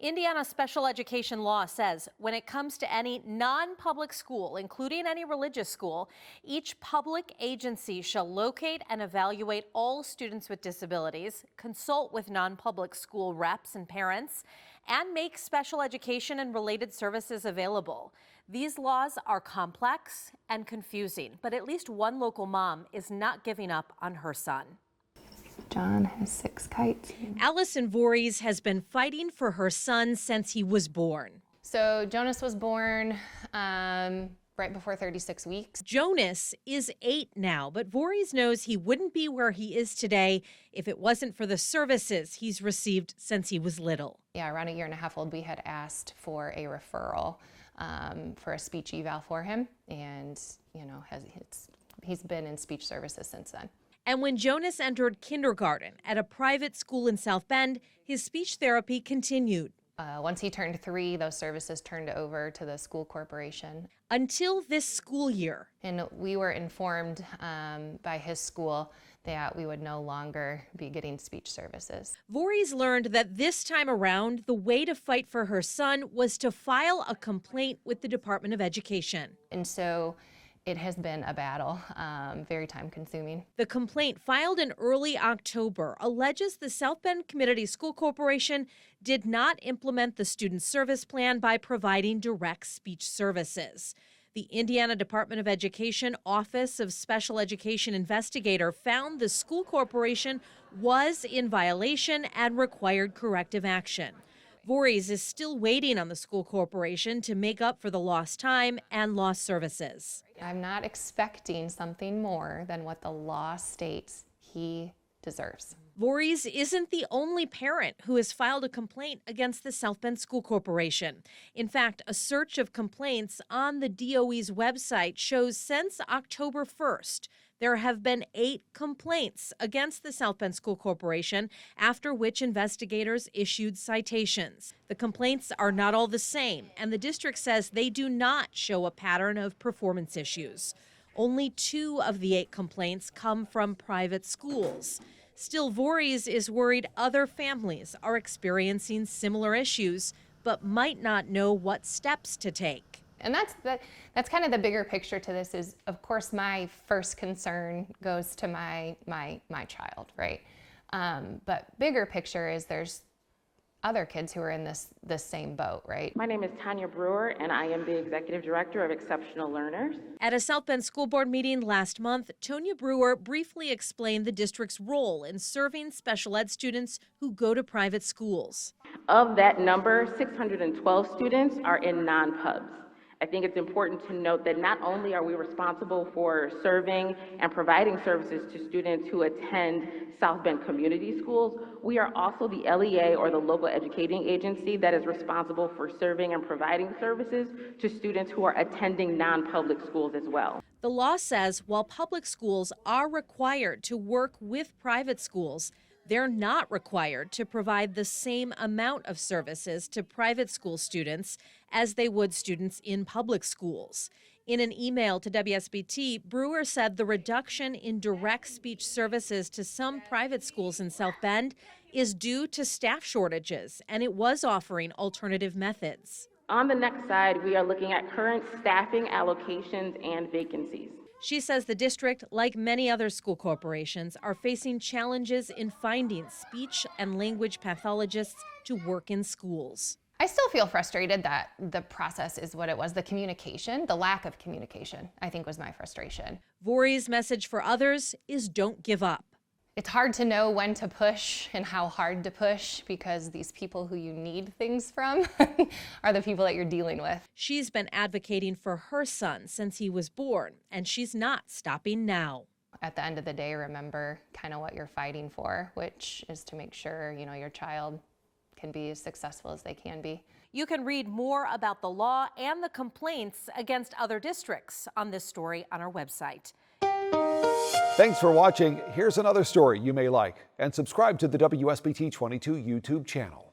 Indiana special education law says when it comes to any non-public school, including any religious school, each public agency shall locate and evaluate all students with disabilities, consult with non-public school reps and parents, and make special education and related services available. These laws are complex and confusing, but at least one local mom is not giving up on her son. John has 6 kites. Allison Voorhees has been fighting for her son since he was born. So Jonas was born right before 36 weeks. Jonas is 8 now, but Voorhees knows he wouldn't be where he is today if it wasn't for the services he's received since he was little. Yeah, around 1.5 years old, we had asked for a referral for a speech eval for him, and he's been in speech services since then. And when Jonas entered kindergarten at a private school in South Bend, his speech therapy continued. Once he turned 3, those services turned over to the school corporation. Until this school year. And we were informed by his school that we would no longer be getting speech services. Voorhees learned that this time around, the way to fight for her son was to file a complaint with the Department of Education. And so it has been a battle, very time-consuming. The complaint, filed in early October, alleges the South Bend Community School Corporation did not implement the student service plan by providing direct speech services. The Indiana Department of Education Office of Special Education Investigator found the school corporation was in violation and required corrective action. Voorhees is still waiting on the school corporation to make up for the lost time and lost services. I'm not expecting something more than what the law states he deserves. Voorhees isn't the only parent who has filed a complaint against the South Bend School Corporation. In fact, a search of complaints on the DOE's website shows since October 1st, there have been 8 complaints against the South Bend School Corporation, after which investigators issued citations. The complaints are not all the same, and the district says they do not show a pattern of performance issues. Only 2 of the 8 complaints come from private schools. Still, Voorhees is worried other families are experiencing similar issues, but might not know what steps to take. And that's kind of the bigger picture to this is, of course, my first concern goes to my child, right? But bigger picture is there's other kids who are in this same boat, right? My name is Tanya Brewer, and I am the Executive Director of Exceptional Learners. At a South Bend School Board meeting last month, Tanya Brewer briefly explained the district's role in serving special ed students who go to private schools. Of that number, 612 students are in non-pubs. I think it's important to note that not only are we responsible for serving and providing services to students who attend South Bend community schools, we are also the LEA, or the local educating agency, that is responsible for serving and providing services to students who are attending non-public schools as well. The law says while public schools are required to work with private schools, they're not required to provide the same amount of services to private school students as they would students in public schools. In an email to WSBT, Brewer said the reduction in direct speech services to some private schools in South Bend is due to staff shortages, and it was offering alternative methods. On the next slide, we are looking at current staffing allocations and vacancies. She says the district, like many other school corporations, are facing challenges in finding speech and language pathologists to work in schools. I still feel frustrated that the process is what it was. The communication, the lack of communication, I think was my frustration. Voorhees' message for others is don't give up. It's hard to know when to push and how hard to push, because these people who you need things from are the people that you're dealing with. She's been advocating for her son since he was born, and she's not stopping now. At the end of the day, remember kind of what you're fighting for, which is to make sure, your child can be as successful as they can be. You can read more about the law and the complaints against other districts on this story on our website. Thanks for watching. Here's another story you may like, and subscribe to the WSBT 22 YouTube channel.